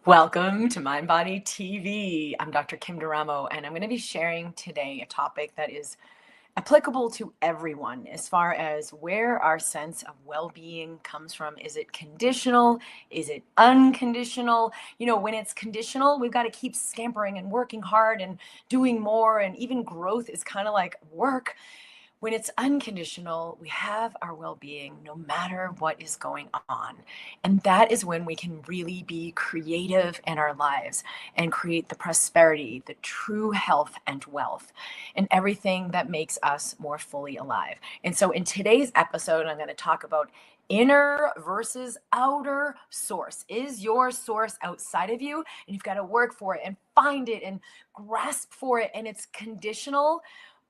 Welcome to MindBody TV. I'm Dr. Kim Duramo, and I'm going to be sharing today a topic that is applicable to everyone as far as where our sense of well-being comes from. Is it conditional? Is it unconditional? When it's conditional, we've got to keep scampering and working hard and doing more, and even growth is kind of like work. When it's unconditional, we have our well-being no matter what is going on. And that is when we can really be creative in our lives and create the prosperity, the true health and wealth, and everything that makes us more fully alive. And so in today's episode, I'm going to talk about inner versus outer source. Is your source outside of you? And you've got to work for it and find it and grasp for it, and it's conditional?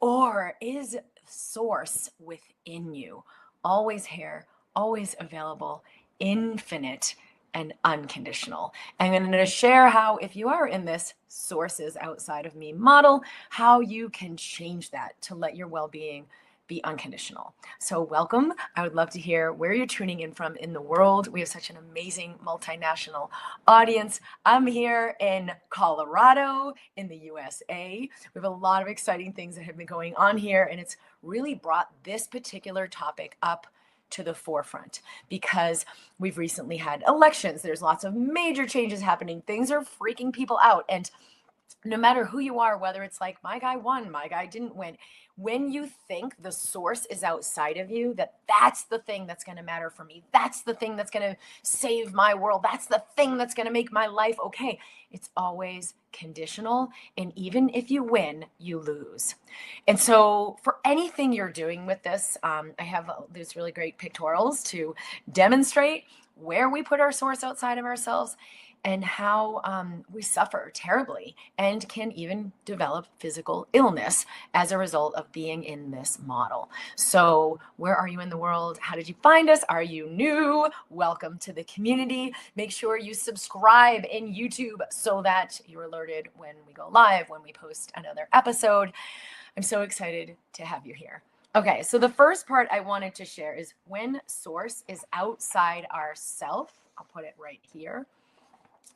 Or is source within you always here, always available, infinite, and unconditional? I'm going to share how, if you are in this sources outside of me model, how you can change that to let your well-being be unconditional. So welcome. I would love to hear where you're tuning in from in the world. We have such an amazing multinational audience. I'm here in Colorado in the USA. We have a lot of exciting things that have been going on here, and it's really brought this particular topic up to the forefront because we've recently had elections. There's lots of major changes happening. Things are freaking people out. And no matter who you are, whether it's like my guy won, my guy didn't win, when you think the source is outside of you, that's the thing that's going to matter for me, that's the thing that's going to save my world, that's the thing that's going to make my life okay, it's always conditional. And even if you win, you lose. And so for anything you're doing with this, I have these really great pictorials to demonstrate where we put our source outside of ourselves and how we suffer terribly and can even develop physical illness as a result of being in this model. So where are you in the world? How did you find us? Are you new? Welcome to the community. Make sure you subscribe in YouTube so that you're alerted when we go live, when we post another episode. I'm so excited to have you here. Okay, so the first part I wanted to share is when source is outside ourself. I'll put it right here.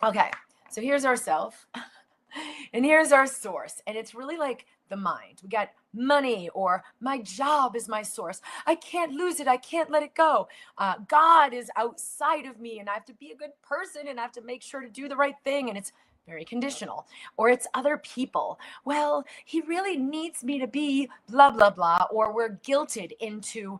Okay, so here's our self and here's our source. And it's really like the mind. We got money, or my job is my source. I can't lose it. I can't let it go. God is outside of me and I have to be a good person and I have to make sure to do the right thing. And it's very conditional. Or it's other people. Well, he really needs me to be blah, blah, blah. Or we're guilted into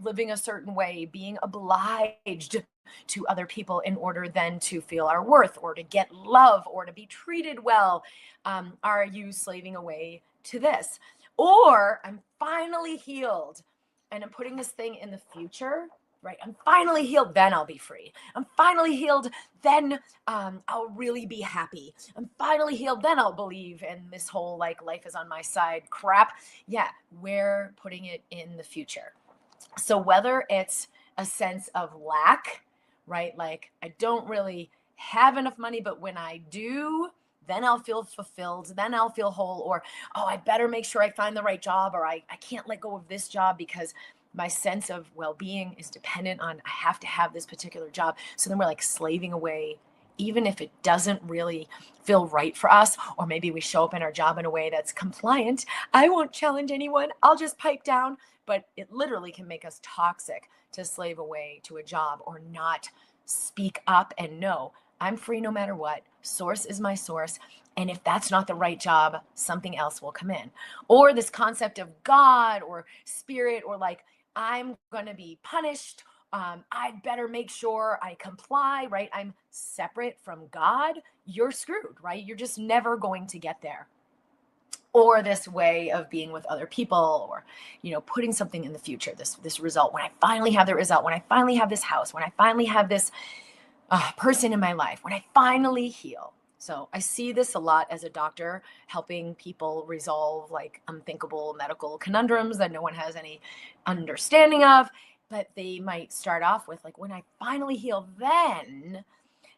living a certain way, being obliged to other people in order then to feel our worth or to get love or to be treated well. Are you slaving away to this? Or I'm finally healed and I'm putting this thing in the future, right? I'm finally healed, then I'll be free. I'm finally healed, then I'll really be happy. I'm finally healed, then I'll believe in this whole like life is on my side crap. Yeah, we're putting it in the future. So whether it's a sense of lack, right? Like I don't really have enough money, but when I do, then I'll feel fulfilled, then I'll feel whole. Or, oh, I better make sure I find the right job, or I can't let go of this job because my sense of well-being is dependent on I have to have this particular job. So then we're like slaving away, even if it doesn't really feel right for us, or maybe we show up in our job in a way that's compliant. I won't challenge anyone. I'll just pipe down. But it literally can make us toxic to slave away to a job or not speak up and know I'm free no matter what. Source is my source. And if that's not the right job, something else will come in. Or this concept of God or spirit, or like I'm going to be punished. I'd better make sure I comply, right? I'm separate from God. You're screwed, right? You're just never going to get there. Or this way of being with other people, or, putting something in the future, this result, when I finally have the result, when I finally have this house, when I finally have this person in my life, when I finally heal. So I see this a lot as a doctor, helping people resolve like unthinkable medical conundrums that no one has any understanding of, but they might start off with like, when I finally heal, then,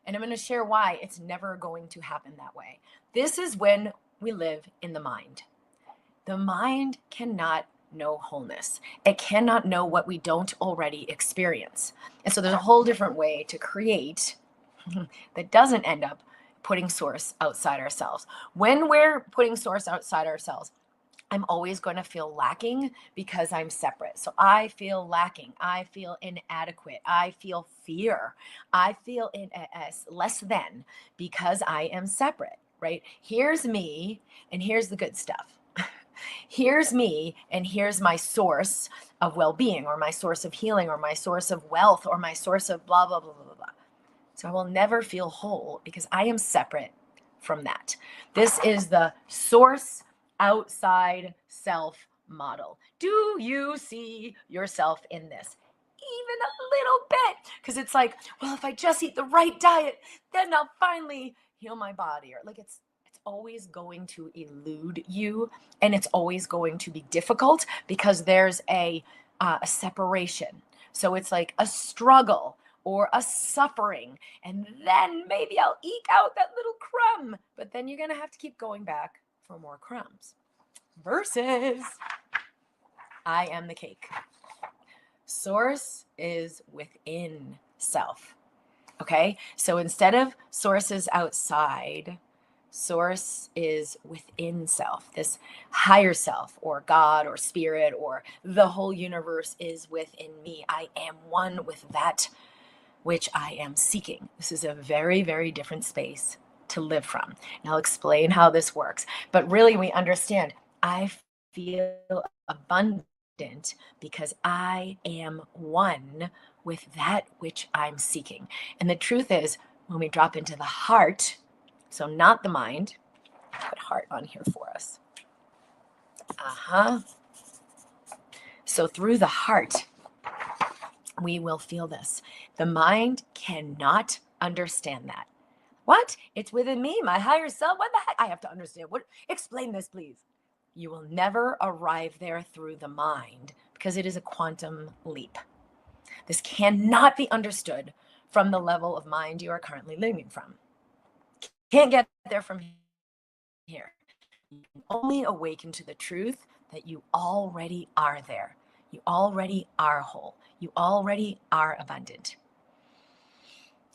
and I'm going to share why it's never going to happen that way. This is when we live in the mind. The mind cannot know wholeness. It cannot know what we don't already experience. And so there's a whole different way to create that doesn't end up putting source outside ourselves. When we're putting source outside ourselves, I'm always going to feel lacking because I'm separate. So I feel lacking. I feel inadequate. I feel fear. I feel as less than because I am separate, right? Here's me, and here's the good stuff. Here's me, and here's my source of well-being, or my source of healing, or my source of wealth, or my source of blah, blah, blah, blah, blah. So I will never feel whole because I am separate from that. This is the source outside self model. Do you see yourself in this? Even a little bit, because it's like, well, if I just eat the right diet, then I'll finally heal my body. Or like it's always going to elude you, and it's always going to be difficult because there's a separation. So it's like a struggle or a suffering, and then maybe I'll eke out that little crumb, but then you're going to have to keep going back for more crumbs. Versus I am the cake. Source is within self. Okay? So instead of sources outside, source is within self. This higher self, or God, or spirit, or the whole universe is within me. I am one with that which I am seeking. This is a very, very different space to live from. And I'll explain how this works. But really, we understand I feel abundant because I am one with that which I'm seeking. And the truth is, when we drop into the heart, so not the mind, put heart on here for us. So through the heart, we will feel this. The mind cannot understand that. What? It's within me, my higher self? What the heck? I have to understand. What? Explain this, please. You will never arrive there through the mind because it is a quantum leap. This cannot be understood from the level of mind you are currently living from. Can't get there from here. You can only awaken to the truth that you already are there. You already are whole. You already are abundant.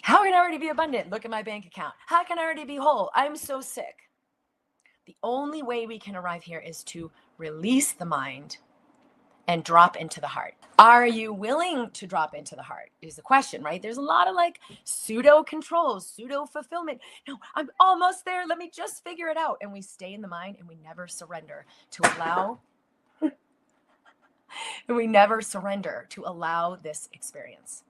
How can I already be abundant? Look at my bank account. How can I already be whole? I'm so sick. The only way we can arrive here is to release the mind and drop into the heart. Are you willing to drop into the heart is the question, right? There's a lot of like pseudo controls, pseudo fulfillment. No, I'm almost there. Let me just figure it out. And we stay in the mind and we never surrender to allow and we never surrender to allow this experience.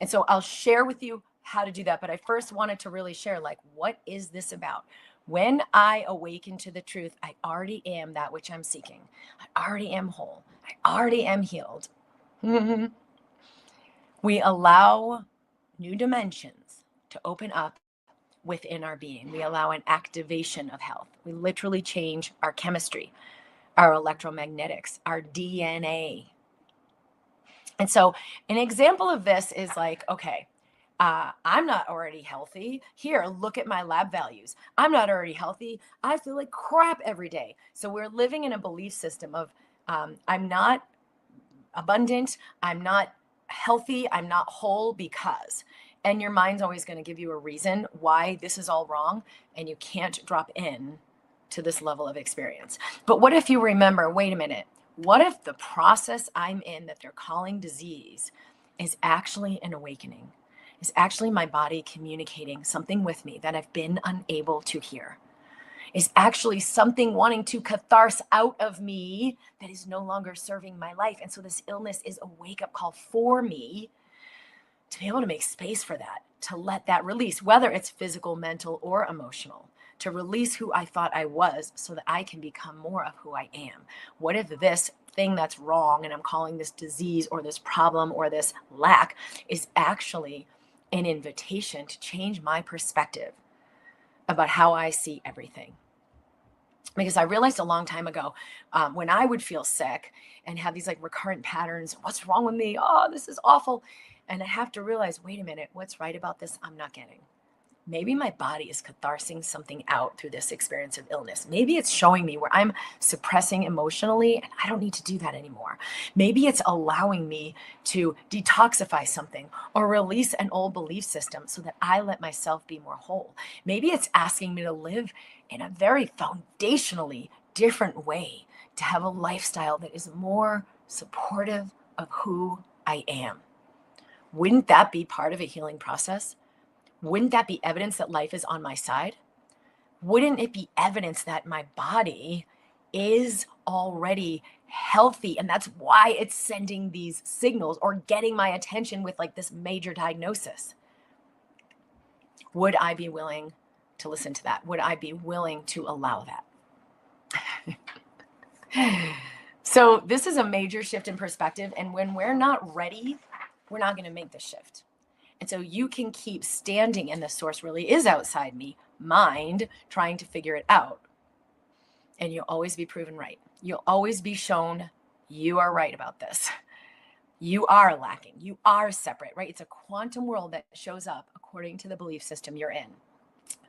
And so I'll share with you how to do that. But I first wanted to really share, like, what is this about? When I awaken to the truth, I already am that which I'm seeking. I already am whole. I already am healed. We allow new dimensions to open up within our being. We allow an activation of health. We literally change our chemistry, our electromagnetics, our DNA. And so an example of this is like, okay, I'm not already healthy. Here, look at my lab values. I'm not already healthy. I feel like crap every day. So we're living in a belief system of I'm not abundant. I'm not healthy. I'm not whole because. And your mind's always going to give you a reason why this is all wrong. And you can't drop in to this level of experience. But what if you remember, wait a minute, what if the process I'm in that they're calling disease is actually an awakening? Is actually my body communicating something with me that I've been unable to hear? Is actually something wanting to catharsis out of me that is no longer serving my life? And so this illness is a wake-up call for me to be able to make space for that, to let that release, whether it's physical, mental, or emotional, to release who I thought I was so that I can become more of who I am. What if this thing that's wrong, and I'm calling this disease or this problem or this lack, is actually an invitation to change my perspective about how I see everything? Because I realized a long time ago, when I would feel sick and have these like recurrent patterns, what's wrong with me? Oh, this is awful. And I have to realize, wait a minute, what's right about this I'm not getting? Maybe my body is catharsing something out through this experience of illness. Maybe it's showing me where I'm suppressing emotionally and I don't need to do that anymore. Maybe it's allowing me to detoxify something or release an old belief system so that I let myself be more whole. Maybe it's asking me to live in a very foundationally different way, to have a lifestyle that is more supportive of who I am. Wouldn't that be part of a healing process? Wouldn't that be evidence that life is on my side? Wouldn't it be evidence that my body is already healthy and that's why it's sending these signals or getting my attention with like this major diagnosis? Would I be willing to listen to that? Would I be willing to allow that? So this is a major shift in perspective, and when we're not ready, we're not going to make the shift. And so you can keep standing and the source really is outside me, mind, trying to figure it out. And you'll always be proven right. You'll always be shown you are right about this. You are lacking. You are separate, right? It's a quantum world that shows up according to the belief system you're in.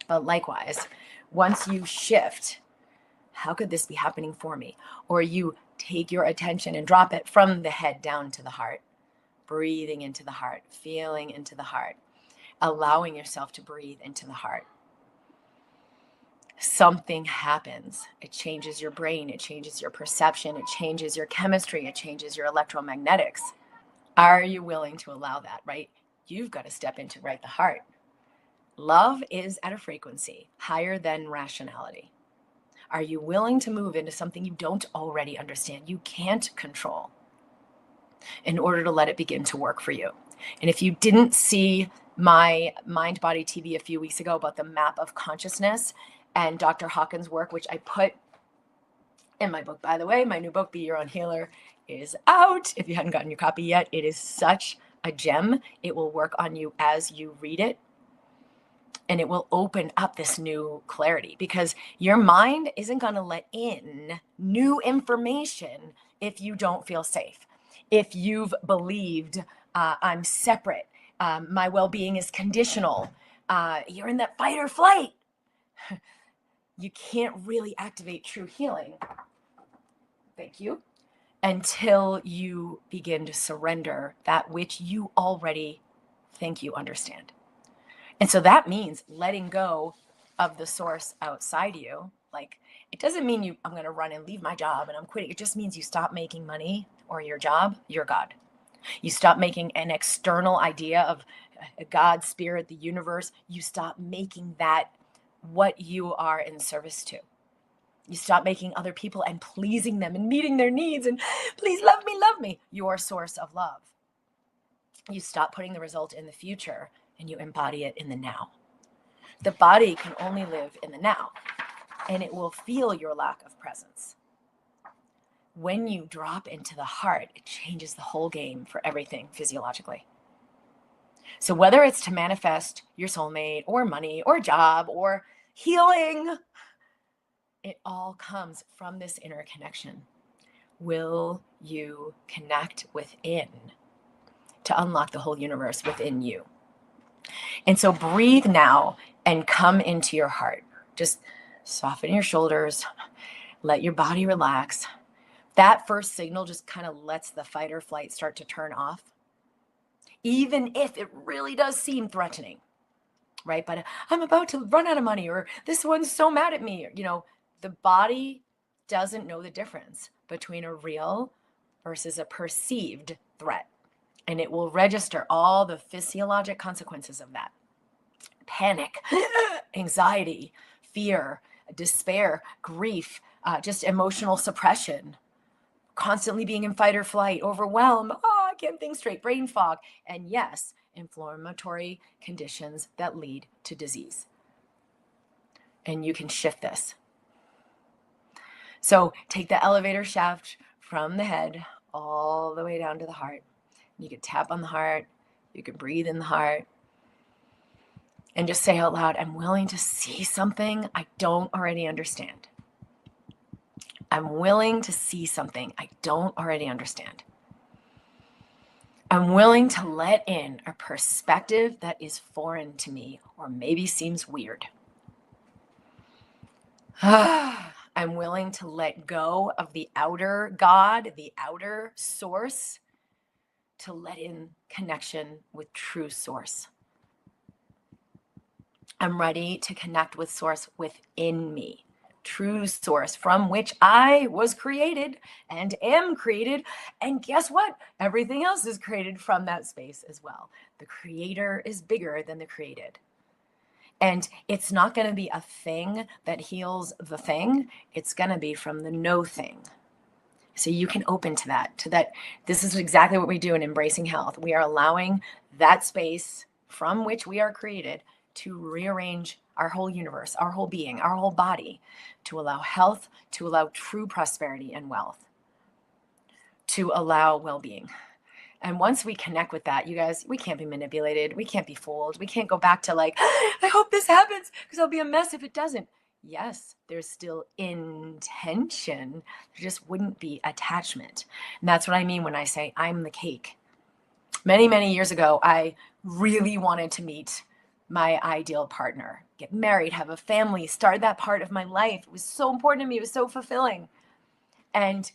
But likewise, once you shift, how could this be happening for me? Or you take your attention and drop it from the head down to the heart. Breathing into the heart, feeling into the heart, allowing yourself to breathe into the heart. Something happens. It changes your brain. It changes your perception. It changes your chemistry. It changes your electromagnetics. Are you willing to allow that, right? You've got to step into right the heart. Love is at a frequency higher than rationality. Are you willing to move into something you don't already understand, you can't control, in order to let it begin to work for you? And if you didn't see my MindBody TV a few weeks ago about the map of consciousness and Dr. Hawkins' work, which I put in my book, by the way, my new book, Be Your Own Healer, is out. If you hadn't gotten your copy yet, it is such a gem. It will work on you as you read it. And it will open up this new clarity, because your mind isn't going to let in new information if you don't feel safe. If you've believed, I'm separate, my well-being is conditional, you're in that fight or flight, you can't really activate true healing. Thank you. Until you begin to surrender that which you already think you understand. And so that means letting go of the source outside you. Like, it doesn't mean I'm going to run and leave my job and I'm quitting. It just means you stop making money or your job your God. You stop making an external idea of a God, spirit, the universe. You stop making that what you are in service to. You stop making other people and pleasing them and meeting their needs and please love me, your source of love. You stop putting the result in the future and you embody it in the now. The body can only live in the now, and it will feel your lack of presence. When you drop into the heart, it changes the whole game for everything physiologically. So whether it's to manifest your soulmate or money or job or healing, it all comes from this inner connection. Will you connect within to unlock the whole universe within you? And so breathe now and come into your heart. Just soften your shoulders, let your body relax. That first signal just kind of lets the fight or flight start to turn off, even if it really does seem threatening, right? But I'm about to run out of money, or this one's so mad at me. The body doesn't know the difference between a real versus a perceived threat. And it will register all the physiologic consequences of that. Panic, anxiety, fear, despair, grief, just emotional suppression, constantly being in fight or flight, overwhelm, I can't think straight, brain fog, and yes, inflammatory conditions that lead to disease. And you can shift this. So take the elevator shaft from the head all the way down to the heart. You can tap on the heart, you can breathe in the heart, and just say out loud, I'm willing to see something I don't already understand. I'm willing to see something I don't already understand. I'm willing to let in a perspective that is foreign to me or maybe seems weird. I'm willing to let go of the outer God, the outer source, to let in connection with true source. I'm ready to connect with source within me, true source from which I was created and am created. And guess what? Everything else is created from that space as well. The creator is bigger than the created. And it's not going to be a thing that heals the thing. It's going to be from the no thing. So you can open to that. This is exactly what we do in Embracing Health. We are allowing that space from which we are created to rearrange our whole universe, our whole being, our whole body, to allow health, to allow true prosperity and wealth, to allow well-being. And once we connect with that, you guys, we can't be manipulated. We can't be fooled. We can't go back to like, I hope this happens because I'll be a mess if it doesn't. Yes, there's still intention. There just wouldn't be attachment. And that's what I mean when I say I'm the cake. Many, many years ago, I really wanted to meet my ideal partner, get married, have a family, start that part of my life. It was so important to me. It was so fulfilling. And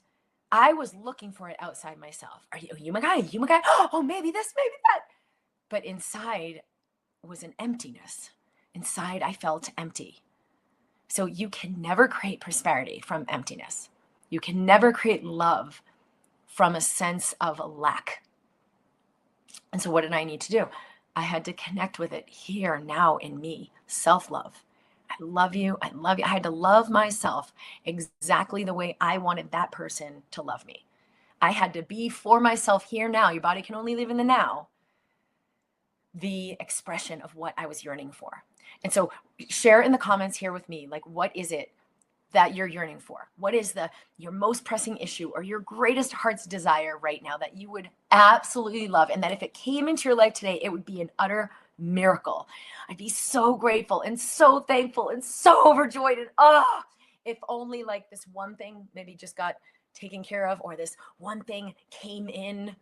I was looking for it outside myself. Are you my guy? You my guy? Oh, maybe this, maybe that. But inside was an emptiness. Inside, I felt empty. So you can never create prosperity from emptiness. You can never create love from a sense of lack. And so what did I need to do? I had to connect with it here, now, in me. Self-love. I love you. I love you. I had to love myself exactly the way I wanted that person to love me. I had to be for myself here now. Your body can only live in the now. The expression of what I was yearning for. And so share in the comments here with me, like, what is it that you're yearning for? What is your most pressing issue or your greatest heart's desire right now that you would absolutely love? And that if it came into your life today, it would be an utter miracle. I'd be so grateful and so thankful and so overjoyed. And if only like this one thing maybe just got taken care of, or this one thing came in,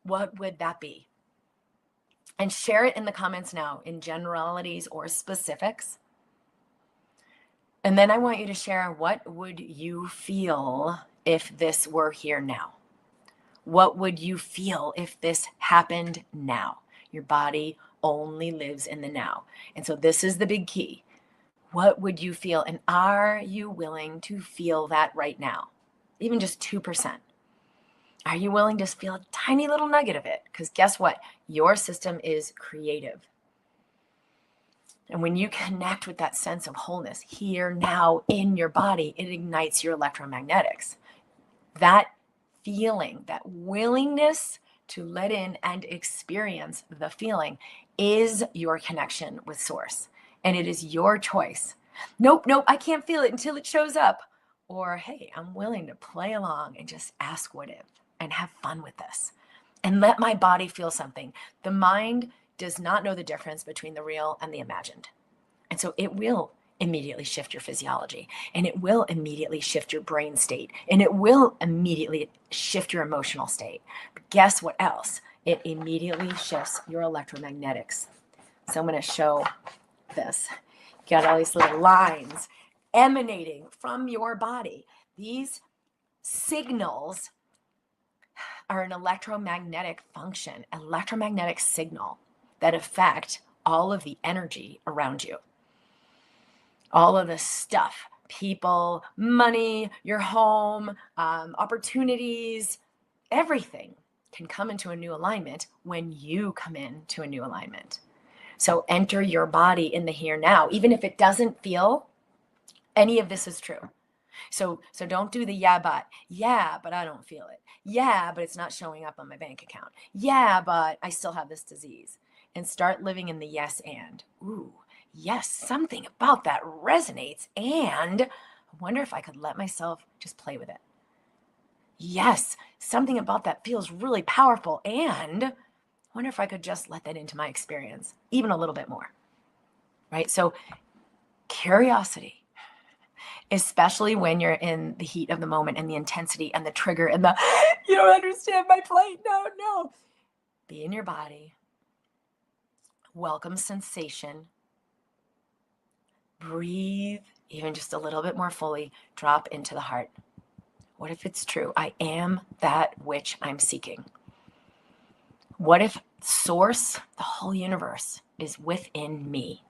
what would that be? And share it in the comments now in generalities or specifics. And then I want you to share, what would you feel if this were here now? What would you feel if this happened now? Your body only lives in the now. And so this is the big key. What would you feel? And are you willing to feel that right now? Even just 2%. Are you willing to feel a tiny little nugget of it? Because guess what? Your system is creative. And when you connect with that sense of wholeness here, now, in your body, it ignites your electromagnetics. That feeling, that willingness to let in and experience the feeling is your connection with source. And it is your choice. Nope, I can't feel it until it shows up. Or, hey, I'm willing to play along and just ask what if and have fun with this and let my body feel something. The mind does not know the difference between the real and the imagined. And so it will immediately shift your physiology, and it will immediately shift your brain state, and it will immediately shift your emotional state. But guess what else? It immediately shifts your electromagnetics. So I'm going to show this. You got all these little lines emanating from your body. These signals are an electromagnetic function, electromagnetic signal that affect all of the energy around you. All of the stuff, people, money, your home, opportunities, everything can come into a new alignment when you come into a new alignment. So enter your body in the here now, even if it doesn't feel any of this is true. So don't do the yeah, but I don't feel it. Yeah, but it's not showing up on my bank account. Yeah, but I still have this disease. And start living in the yes and. Ooh, yes, something about that resonates. And I wonder if I could let myself just play with it. Yes, something about that feels really powerful. And I wonder if I could just let that into my experience even a little bit more. Right? So curiosity. Especially when you're in the heat of the moment and the intensity and the trigger and the, you don't understand my plight. No. Be in your body. Welcome sensation. Breathe even just a little bit more fully. Drop into the heart. What if it's true? I am that which I'm seeking. What if source, the whole universe, is within me?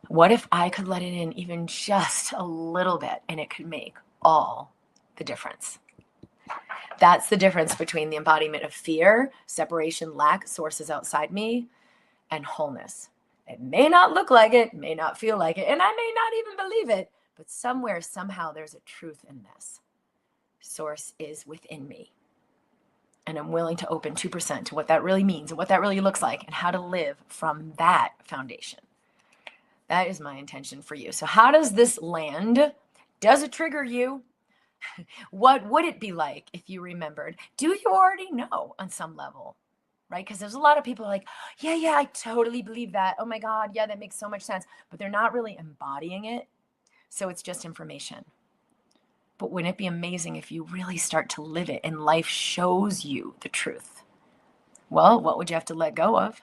What if I could let it in even just a little bit and it could make all the difference? That's the difference between the embodiment of fear, separation, lack, sources outside me, and wholeness. It may not look like it, may not feel like it, and I may not even believe it, but somewhere, somehow, there's a truth in this. Source is within me. And I'm willing to open 2% to what that really means and what that really looks like and how to live from that foundation. That is my intention for you. So how does this land? Does it trigger you? What would it be like if you remembered? Do you already know on some level? Right? Because there's a lot of people like, yeah, I totally believe that. Oh my God, yeah, that makes so much sense. But they're not really embodying it. So it's just information. But wouldn't it be amazing if you really start to live it and life shows you the truth? Well, what would you have to let go of?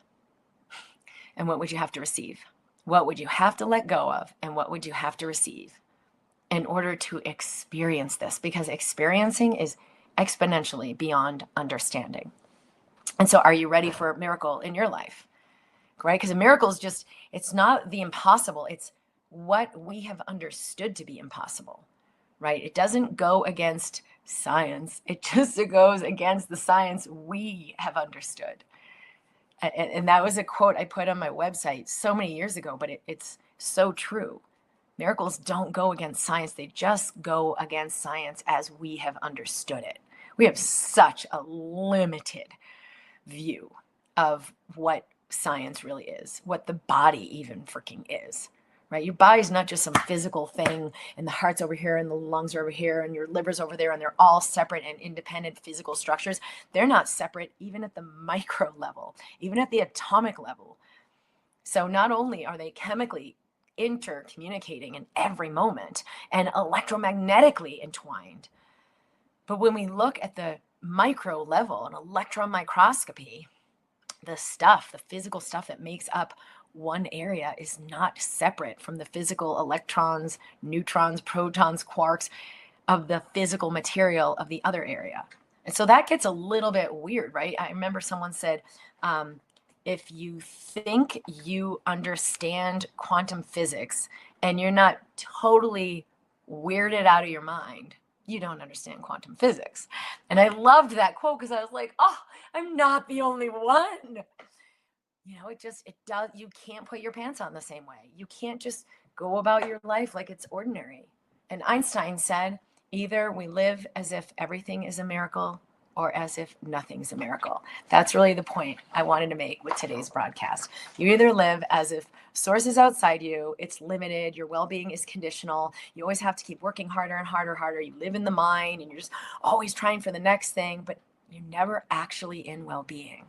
And what would you have to receive? What would you have to let go of? And what would you have to receive in order to experience this? Because experiencing is exponentially beyond understanding. And so are you ready for a miracle in your life? Right? Because a miracle is just, it's not the impossible. It's what we have understood to be impossible, right? It doesn't go against science. It just goes against the science we have understood. And that was a quote I put on my website so many years ago, but it's so true. Miracles don't go against science. They just go against science as we have understood it. We have such a limited view of what science really is, what the body even freaking is, right? Your body's not just some physical thing and the heart's over here and the lungs are over here and your liver's over there and they're all separate and independent physical structures. They're not separate even at the micro level, even at the atomic level. So not only are they chemically intercommunicating in every moment and electromagnetically entwined, but when we look at the micro level, an electron microscopy, the stuff, the physical stuff that makes up one area is not separate from the physical electrons, neutrons, protons, quarks of the physical material of the other area. And so that gets a little bit weird, right? I remember someone said, if you think you understand quantum physics and you're not totally weirded out of your mind, you don't understand quantum physics. And I loved that quote because I was like, oh, I'm not the only one. You know, it does, you can't put your pants on the same way. You can't just go about your life like it's ordinary. And Einstein said, either we live as if everything is a miracle or as if nothing's a miracle. That's really the point I wanted to make with today's broadcast. You either live as if source is outside you, it's limited, your well-being is conditional, you always have to keep working harder and harder. You live in the mind and you're just always trying for the next thing, but you're never actually in well-being.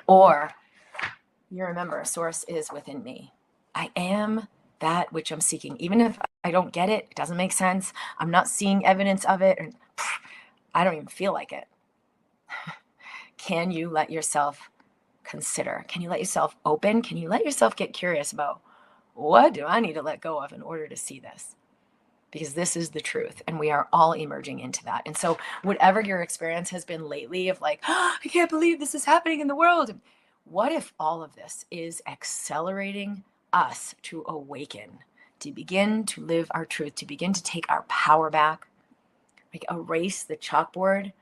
Or you remember, source is within me. I am that which I'm seeking. Even if I don't get it, it doesn't make sense, I'm not seeing evidence of it, and I don't even feel like it. Can you let yourself consider? Can you let yourself open? Can you let yourself get curious about what do I need to let go of in order to see this? Because this is the truth and we are all emerging into that. And so whatever your experience has been lately of like, oh, I can't believe this is happening in the world. What if all of this is accelerating us to awaken, to begin to live our truth, to begin to take our power back, like erase the chalkboard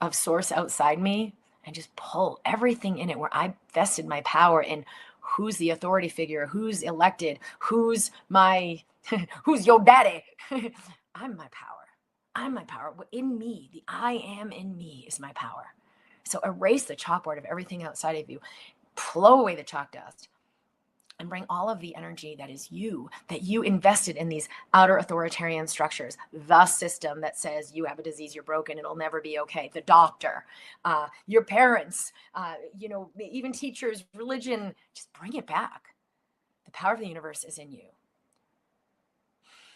of source outside me and just pull everything in it where I vested my power in who's the authority figure, who's elected, who's my, who's your daddy. I'm my power. I'm my power. In me, the I am in me is my power. So erase the chalkboard of everything outside of you, blow away the chalk dust, and bring all of the energy that is you, that you invested in these outer authoritarian structures, the system that says you have a disease, you're broken, it'll never be okay, the doctor, your parents, even teachers, religion, just bring it back. The power of the universe is in you.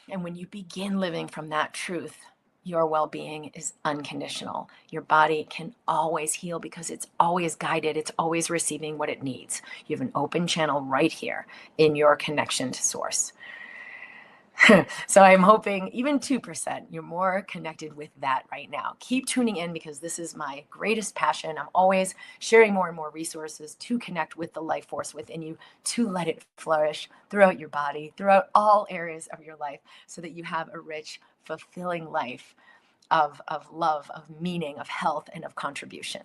And when you begin living from that truth, your well-being is unconditional. Your body can always heal because it's always guided. It's always receiving what it needs. You have an open channel right here in your connection to source. So I'm hoping even 2%, you're more connected with that right now. Keep tuning in because this is my greatest passion. I'm always sharing more and more resources to connect with the life force within you, to let it flourish throughout your body, throughout all areas of your life, so that you have a rich, fulfilling life of love, of meaning, of health, and of contribution.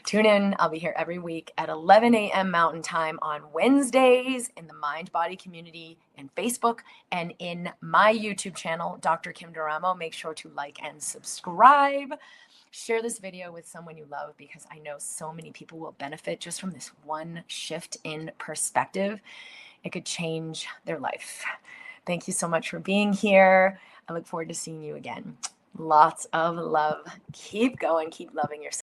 Tune in. I'll be here every week at 11 a.m. Mountain Time on Wednesdays in the MindBody community in Facebook and in my YouTube channel, Dr. Kim Duramo. Make sure to like and subscribe. Share this video with someone you love because I know so many people will benefit just from this one shift in perspective. It could change their life. Thank you so much for being here. I look forward to seeing you again. Lots of love. Keep going. Keep loving yourself.